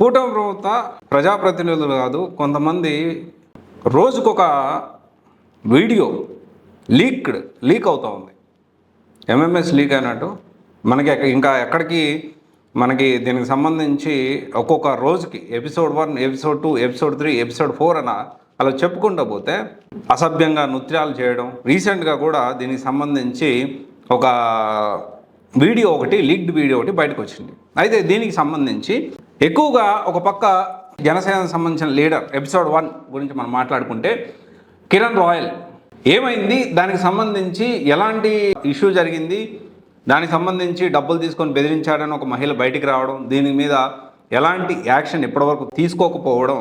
కూటమి ప్రభుత్వ ప్రజాప్రతినిధులు కాదు, కొంతమంది రోజుకొక వీడియో లీక్ అవుతూ ఉంది. ఎంఎంఎస్ లీక్ అయినట్టు మనకి ఇంకా ఎక్కడికి దీనికి సంబంధించి ఒక్కొక్క రోజుకి ఎపిసోడ్ 1, ఎపిసోడ్ 2, ఎపిసోడ్ 3, ఎపిసోడ్ 4 అలా చెప్పుకుంటూ పోతే అసభ్యంగా నృత్యాలు చేయడం. రీసెంట్గా కూడా దీనికి సంబంధించి ఒక వీడియో లీక్డ్ వీడియో ఒకటి బయటకు వచ్చింది. అయితే దీనికి సంబంధించి ఎక్కువగా ఒక పక్క జనసేనకు సంబంధించిన లీడర్ ఎపిసోడ్ 1 గురించి మనం మాట్లాడుకుంటే కిరణ్ రాయల్ ఏమైంది, దానికి సంబంధించి ఎలాంటి ఇష్యూ జరిగింది, దానికి సంబంధించి డబ్బులు తీసుకొని బెదిరించాడని ఒక మహిళ బయటికి రావడం, దీని మీద ఎలాంటి యాక్షన్ ఇప్పటివరకు తీసుకోకపోవడం,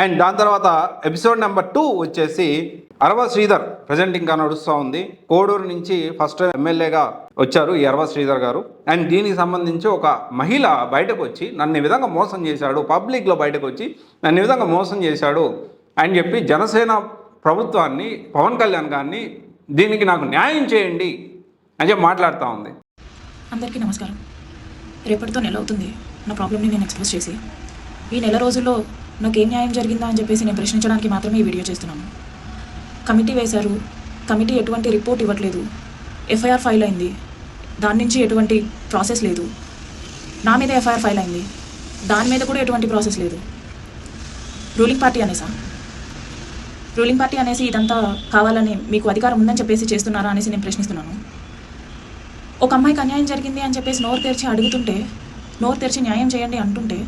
అండ్ దాని తర్వాత ఎపిసోడ్ నెంబర్ 2 వచ్చేసి అరవ శ్రీధర్ ప్రజెంట్ ఇంకా నడుస్తూ ఉంది. కోడూరు నుంచి ఫస్ట్ ఎమ్మెల్యేగా వచ్చారు ఈ అరవ శ్రీధర్ గారు. అండ్ దీనికి సంబంధించి ఒక మహిళ బయటకు వచ్చి నన్ను ఈ విధంగా మోసం చేశాడు, పబ్లిక్లో బయటకు వచ్చి నన్ను ఈ విధంగా మోసం చేశాడు అని చెప్పి జనసేన ప్రభుత్వాన్ని, పవన్ కళ్యాణ్ గారిని దీనికి నాకు న్యాయం చేయండి అని చెప్పి మాట్లాడుతూ ఉంది. అందరికీ నమస్కారం. రేపటితో నెల అవుతుంది నా ప్రాబ్లమ్ని నేను ఎక్స్ప్రెస్ చేసి. ఈ నెల రోజుల్లో నాకు ఏం న్యాయం జరిగిందా అని చెప్పేసి నేను ప్రశ్నించడానికి మాత్రమే ఈ వీడియో చేస్తున్నాను. కమిటీ వేశారు, కమిటీ ఎటువంటి రిపోర్ట్ ఇవ్వట్లేదు. ఎఫ్ఐఆర్ ఫైల్ అయింది, దాని నుంచి ఎటువంటి ప్రాసెస్ లేదు. నా మీద ఎఫ్ఐఆర్ ఫైల్ అయింది, దాని మీద కూడా ఎటువంటి ప్రాసెస్ లేదు. రూలింగ్ పార్టీ అనేసి ఇదంతా కావాలని మీకు అధికారం ఉందని చెప్పేసి చేస్తున్నారా అనేసి నేను ప్రశ్నిస్తున్నాను. ఒక అమ్మాయికి అన్యాయం జరిగింది అని చెప్పేసి నోరు తెరిచి అడుగుతుంటే, నోరు తెరిచి న్యాయం చేయండి అంటుంటే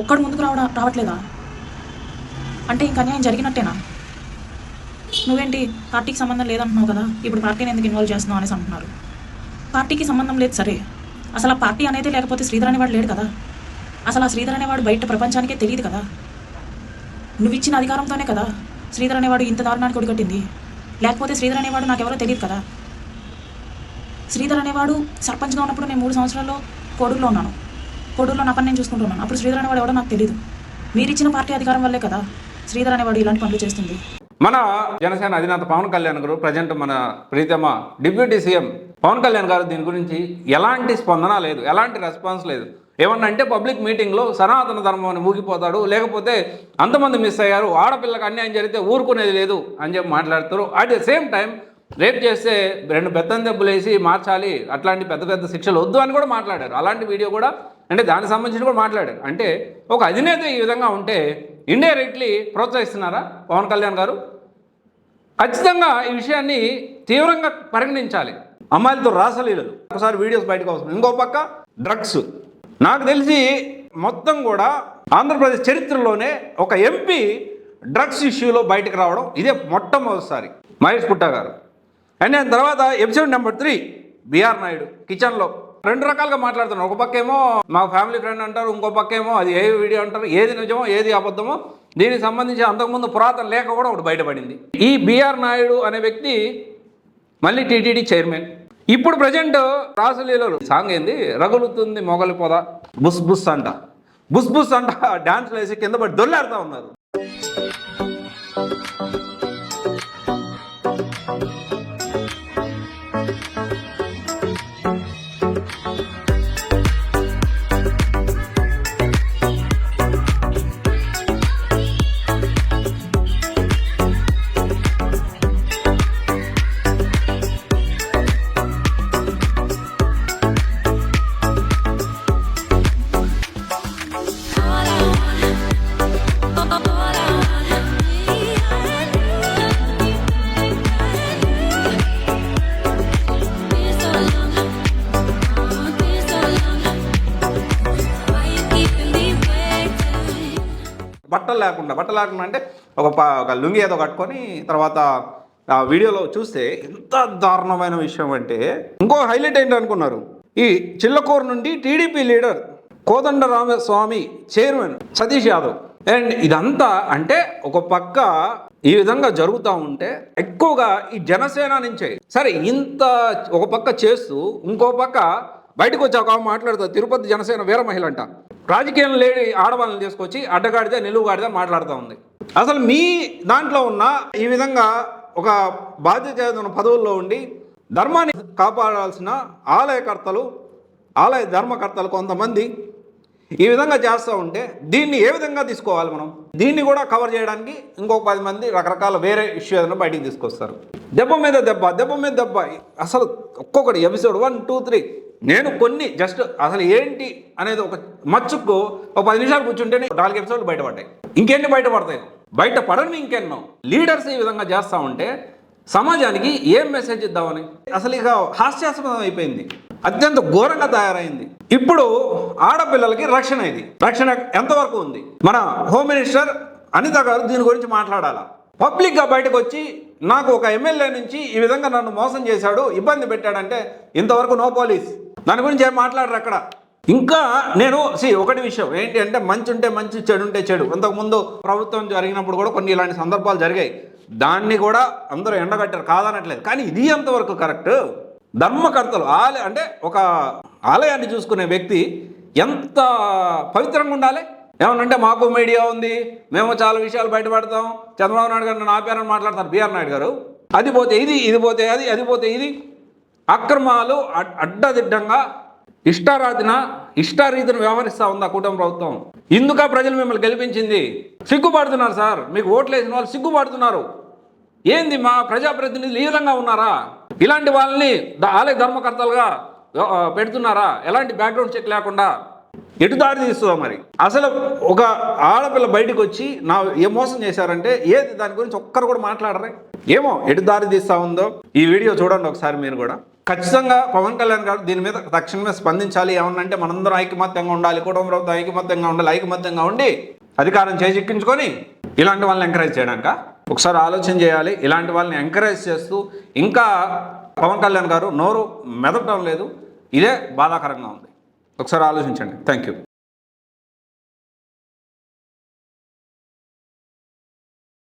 ఒక్కడు ముందుకు రావట్లేదా? అంటే ఇంక అన్యాయం జరిగినట్టేనా? నువ్వేంటి పార్టీకి సంబంధం లేదంటున్నావు కదా, ఇప్పుడు పార్టీని ఎందుకు ఇన్వాల్వ్ చేస్తున్నావు అనేసి అంటున్నారు. పార్టీకి సంబంధం లేదు సరే, అసలు ఆ పార్టీ అనేది లేకపోతే శ్రీధర్ అనేవాడు లేడు కదా. అసలు ఆ శ్రీధర్ అనేవాడు బయట ప్రపంచానికే తెలియదు కదా. నువ్వు ఇచ్చిన అధికారంతోనే కదా శ్రీధర్ అనేవాడు ఇంత దారుణానికి ఒడిగట్టింది. లేకపోతే శ్రీధర్ అనేవాడు నాకెవరో తెలియదు కదా. శ్రీధర్ అనేవాడు సర్పంచ్గా ఉన్నప్పుడు నేను 3 సంవత్సరాల్లో కోడూరులో ఉన్నాను. కోడూరులో నా పని నేను చూసుకుంటున్నాను. అప్పుడు శ్రీధర్ అనేవాడు ఎవడో నాకు తెలియదు. మీరు ఇచ్చిన పార్టీ అధికారం వల్లే కదా శ్రీధర్ అనేవాడు ఇలాంటి పనులు చేస్తుంది. మన జనసేన అధినేత పవన్ కళ్యాణ్ గారు, ప్రజెంట్ మన ప్రీతమ డిప్యూటీ సీఎం పవన్ కళ్యాణ్ గారు దీని గురించి ఎలాంటి స్పందన లేదు, ఎలాంటి రెస్పాన్స్ లేదు. ఏమన్నా అంటే పబ్లిక్ మీటింగ్లో సనాతన ధర్మం అని ఊగిపోతాడు, లేకపోతే అంతమంది మిస్ అయ్యారు, ఆడపిల్లకి అన్యాయం జరిగితే ఊరుకునేది లేదు అని చెప్పి మాట్లాడతారు. At the same time rape చేస్తే 2 పెద్ద దెబ్బలు వేసి మార్చాలి, అట్లాంటి పెద్ద శిక్షలు వద్దు అని కూడా మాట్లాడారు. అలాంటి వీడియో కూడా అంటే దానికి సంబంధించి కూడా మాట్లాడారు. అంటే ఒక అధినేత ఈ విధంగా ఉంటే ఇండైరెక్ట్లీ ప్రోత్సహిస్తున్నారా పవన్ కళ్యాణ్ గారు? ఖచ్చితంగా ఈ విషయాన్ని తీవ్రంగా పరిగణించాలి. అమ్మాయిలతో రాసలీలలు ఒకసారి వీడియోస్ బయటకు వస్తుంది, ఇంకో పక్క డ్రగ్స్. నాకు తెలిసి మొత్తం కూడా ఆంధ్రప్రదేశ్ చరిత్రలోనే ఒక ఎంపీ డ్రగ్స్ ఇష్యూలో బయటకు రావడం ఇదే మొట్టమొదటిసారి, మహేష్ పుట్టా గారు. అండ్ దాని తర్వాత ఎపిసోడ్ నెంబర్ 3 బిఆర్ నాయుడు కిచెన్లో 2 రకాలుగా మాట్లాడుతున్నారు. ఒక పక్కేమో మా ఫ్యామిలీ ఫ్రెండ్ అంటారు, ఇంకో పక్కేమో అది ఏ వీడియో అంటారు, ఏది నిజమో ఏది అబద్ధమో. దీనికి సంబంధించి అంతకుముందు పురాతన లేఖ కూడా ఒకటి బయటపడింది. ఈ బిఆర్ నాయుడు అనే వ్యక్తి మళ్ళీ టీటీడీ చైర్మన్. ఇప్పుడు ప్రజెంట్ రాసలీలలో సాంగ్ ఏంది, రగులుతుంది మొగలి పొద, బుస్ బుస్ అంట డాన్స్లు వేసి కింద పడి దొల్లాడుతూ ఉన్నారు. బట్టలు లేకుండా అంటే ఒక లుంగి ఏదో కట్టుకొని తర్వాత ఆ వీడియోలో చూస్తే ఎంత దారుణమైన విషయం అంటే, ఇంకో హైలైట్ ఏంటి అనుకున్నారు, ఈ చిల్లకూరు నుండి TDP leader Kodandarama Swamy chairman Satish Yadav. And ఇదంతా అంటే ఒక పక్క ఈ విధంగా జరుగుతూ ఉంటే ఎక్కువగా ఈ జనసేన నుంచే సరే ఇంత ఒక పక్క చేస్తూ ఇంకో పక్క బయటకు వచ్చాక మాట్లాడుతుంది. తిరుపతి జనసేన వీర మహిళ అంట, రాజకీయం లేని ఆడవాళ్ళని తీసుకొచ్చి అడ్డగాడితే నిలువుగాడితే మాట్లాడుతూ ఉంది. అసలు మీ దాంట్లో ఉన్న ఈ విధంగా ఒక బాధ్యత ఉన్న పదవుల్లో ఉండి ధర్మాన్ని కాపాడాల్సిన ఆలయ ధర్మకర్తలు కొంతమంది ఈ విధంగా చేస్తూ ఉంటే దీన్ని ఏ విధంగా తీసుకోవాలి మనం? దీన్ని కూడా కవర్ చేయడానికి ఇంకొక 10 మంది రకరకాల వేరే ఇష్యూ ఏదైనా బయటికి తీసుకొస్తారు. దెబ్బ మీద దెబ్బ, దెబ్బ మీద దెబ్బ. అసలు ఒక్కొక్కటి ఎపిసోడ్ 1, 2, 3 నేను కొన్ని జస్ట్ అసలు ఏంటి అనేది ఒక మచ్చుకు ఒక 10 నిమిషాలు కూర్చుంటేనే 4 ఎపిసోడ్లు బయటపడ్డాయి. ఇంకెన్ని బయటపడతాయి? బయట పడని ఇంకెన్నో. లీడర్స్ ఈ విధంగా చేస్తూ ఉంటే సమాజానికి ఏం మెసేజ్ ఇద్దామని అసలు ఇక హాస్యాస్పదం అయిపోయింది, అత్యంత ఘోరంగా తయారైంది. ఇప్పుడు ఆడపిల్లలకి రక్షణ, ఇది రక్షణ ఎంతవరకు ఉంది? మన హోమ్ మినిస్టర్ అనిత గారు దీని గురించి మాట్లాడాలా? పబ్లిక్గా బయటకు వచ్చి నాకు ఒక ఎమ్మెల్యే నుంచి ఈ విధంగా నన్ను మోసం చేశాడు, ఇబ్బంది పెట్టాడంటే ఇంతవరకు నో పోలీస్, దాని గురించి ఏం మాట్లాడరు అక్కడ. ఇంకా నేను ఒకటి విషయం ఏంటి అంటే, మంచి ఉంటే మంచి, చెడు ఉంటే చెడు. ఇంతకుముందు ప్రభుత్వం జరిగినప్పుడు కూడా కొన్ని ఇలాంటి సందర్భాలు జరిగాయి, దాన్ని కూడా అందరూ ఎండగట్టారు, కాదనట్లేదు. కానీ ఇది ఎంతవరకు కరెక్ట్? ధర్మకర్తలు అంటే ఒక ఆలయాన్ని చూసుకునే వ్యక్తి ఎంత పవిత్రంగా ఉండాలి? ఏమనంటే మాకు మీడియా ఉంది, మేము చాలా విషయాలు బయటపడతాం, చంద్రబాబు నాయుడు గారు నన్ను ఆపారని మాట్లాడతారు బిఆర్ నాయుడు గారు. అది పోతే ఇది, ఇది పోతే అది, అది పోతే ఇది. అక్రమాలు అడ్డదిడ్డంగా ఇష్టారీతిని వ్యవహరిస్తూ ఉందా కూటమి ప్రభుత్వం? ఇందుక ప్రజలు మిమ్మల్ని గెలిపించింది. సిగ్గుపడుతున్నారు సార్, మీకు ఓట్లు వేసిన వాళ్ళు సిగ్గుపడుతున్నారు. ఏంది మా ప్రజాప్రతినిధులు ఈ విధంగా ఉన్నారా? ఇలాంటి వాళ్ళని ఆలయ ధర్మకర్తలుగా పెడుతున్నారా? ఎలాంటి బ్యాక్గ్రౌండ్ చెక్ లేకుండా ఎటు దారి తీస్తుందా? మరి అసలు ఒక ఆడపిల్ల బయటకు వచ్చి ఏ మోసం చేశారంటే ఏది, దాని గురించి ఒక్కరు కూడా మాట్లాడరే. ఏమో ఎటు దారి తీస్తూ ఉందో ఈ వీడియో చూడండి ఒకసారి మీరు కూడా. ఖచ్చితంగా పవన్ కళ్యాణ్ గారు దీని మీద తక్షణమే స్పందించాలి. ఏమన్నంటే మనందరం ఐకమత్యంగా ఉండాలి, కుటుంబ ప్రభుత్వం ఐకమత్యంగా ఉండాలి. ఐకమత్యంగా ఉండి అధికారం చేజిక్కించుకొని ఇలాంటి వాళ్ళని ఎంకరేజ్ చేయడానిక ఒకసారి ఆలోచన చేయాలి. ఇలాంటి వాళ్ళని ఎంకరేజ్ చేస్తూ ఇంకా పవన్ కళ్యాణ్ గారు నోరు మెదపడం లేదు, ఇదే బాధాకరంగా ఉంది. ఒకసారి ఆలోచించండి. Thank you.